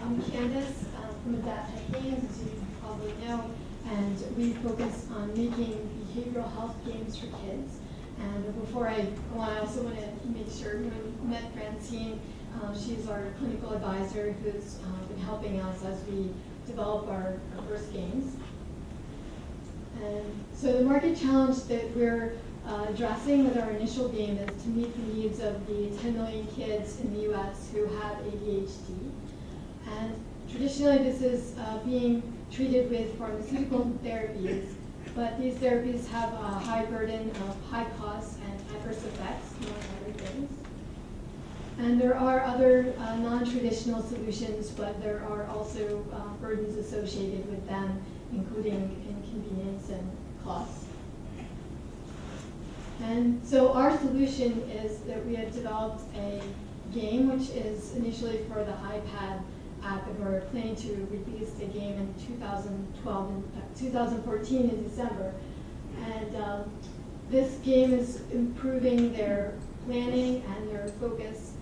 I'm Candace from AdapTac Games, as you probably know, and we focus on making behavioral health games for kids. And before I go on, I also want to make sure everyone met Francine. She's our clinical advisor who's been helping us as we develop our first games. And so the market challenge that we're addressing with our initial game is to meet the needs of the 10 million kids in the U.S. who have ADHD. And traditionally this is being treated with pharmaceutical therapies, but these therapies have a high burden of high costs and adverse effects, among other things. And there are other non-traditional solutions, but there are also burdens associated with them, including inconvenience and costs. And so our solution is that we have developed a game which is initially for the iPad app, and we're planning to release the game in 2014 in December. And this game is improving their planning and their focus.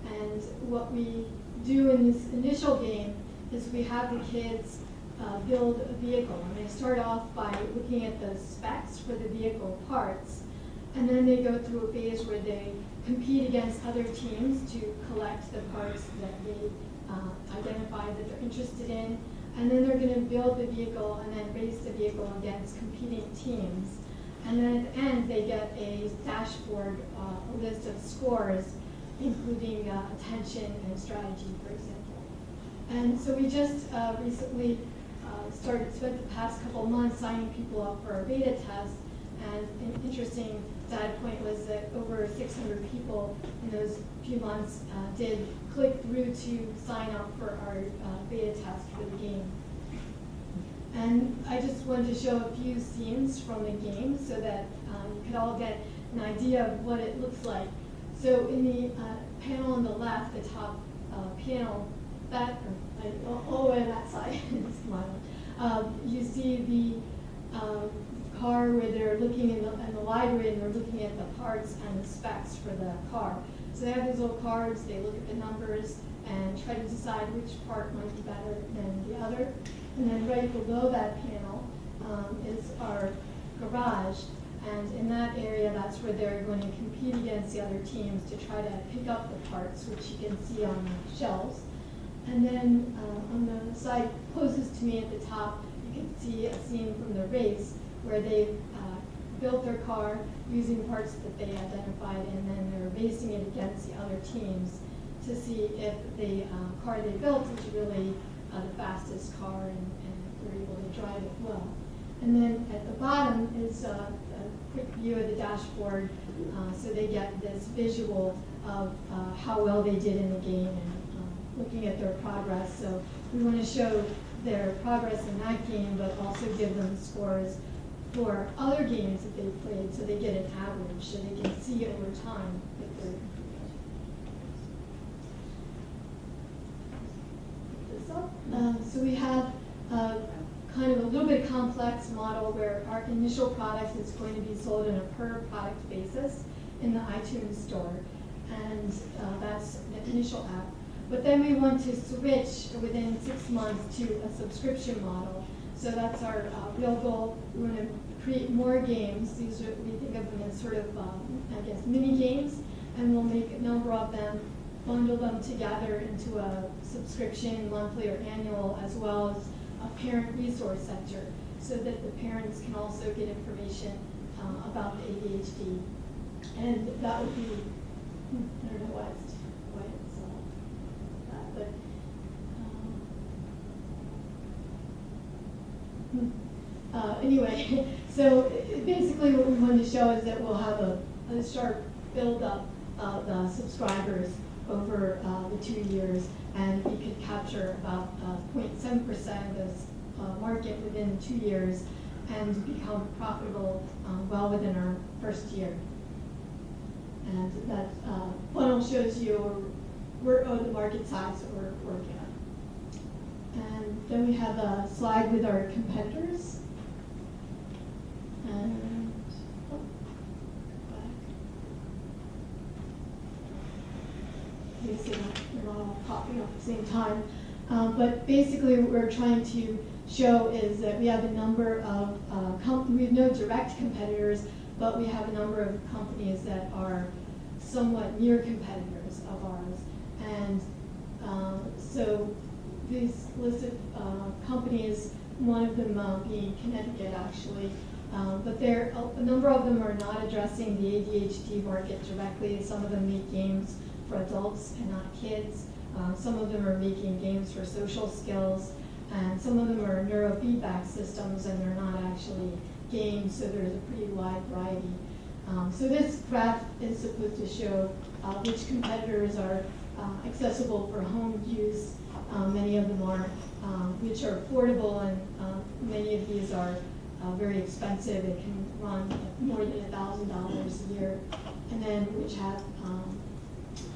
And what we do in this initial game is we have the kids build a vehicle. And they start off by looking at the specs for the vehicle parts. And then they go through a phase where they compete against other teams to collect the parts that they identify that they're interested in. And then they're going to build the vehicle and then race the vehicle against competing teams. And then at the end, they get a dashboard, a list of scores, including attention and strategy, for example. And so we just recently spent the past couple months signing people up for our beta test. And an interesting data point was that over 600 people in those few months did click through to sign up for our beta test for the game. And I just wanted to show a few scenes from the game so that you could all get an idea of what it looks like. So in the panel on the left, the top panel, all the way on that side, you see the car where they're looking in the library and they're looking at the parts and the specs for the car. So they have these little cards, they look at the numbers and try to decide which part might be better than the other. And then right below that panel is our garage. And in that area, that's where they're going to compete against the other teams to try to pick up the parts, which you can see on the shelves. And then on the side closest to me at the top, you can see a scene from the race where they've built their car using parts that they identified, and then they're racing it against the other teams to see if the car they built is really the fastest car and they're able to drive it well. And then at the bottom is a quick view of the dashboard, so they get this visual of how well they did in the game and looking at their progress. So we want to show their progress in that game, but also give them scores for other games that they've played, so they get an average, so they can see over time if they're this up. So we have kind of a little bit complex model where our initial product is going to be sold on a per product basis in the iTunes store, and that's the initial app. But then we want to switch within 6 months to a subscription model. So that's our real goal. We want to create more games. These are, we think of them as sort of, I guess, mini games, and we'll make a number of them, bundle them together into a subscription, monthly or annual, as well as a parent resource center, so that the parents can also get information about the ADHD. And that would be, I don't know why it's that, but anyway, so basically what we wanted to show is that we'll have a sharp build-up of subscribers over the 2 years, and we could capture about 0.7% of this market within 2 years and become profitable well within our first year. And that funnel shows you the market size that we're working on. And then we have a slide with our competitors. And back. You see they're not all popping up at the same time. But basically what we're trying to show is that we have a number of, we have no direct competitors, but we have a number of companies that are somewhat near competitors of ours. And so these listed companies, one of them being Connecticut actually, but a number of them are not addressing the ADHD market directly. Some of them make games for adults and not kids. Some of them are making games for social skills, and some of them are neurofeedback systems, and they're not actually games, so there's a pretty wide variety. So this graph is supposed to show which competitors are accessible for home use. Many of them are, which are affordable, and many of these are very expensive. It can run more than $1,000 a year, and then which have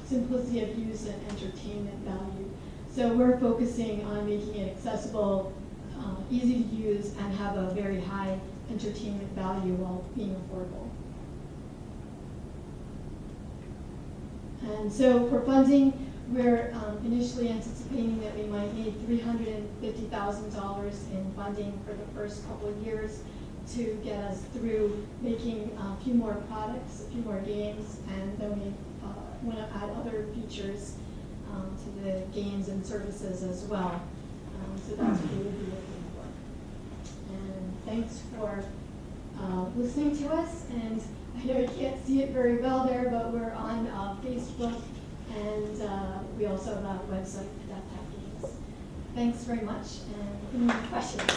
simplicity of use and entertainment value. So we're focusing on making it accessible, easy to use, and have a very high entertainment value while being affordable. And so for funding, we're initially anticipating that we might need $350,000 in funding for the first couple of years to get us through making a few more products, a few more games, and then we want to add other features to the games and services as well. So that's what we would be looking for. And thanks for listening to us. And I know you can't see it very well there, but we're on Facebook, and we also have a website, AdapTac Games. Thanks very much, and any questions?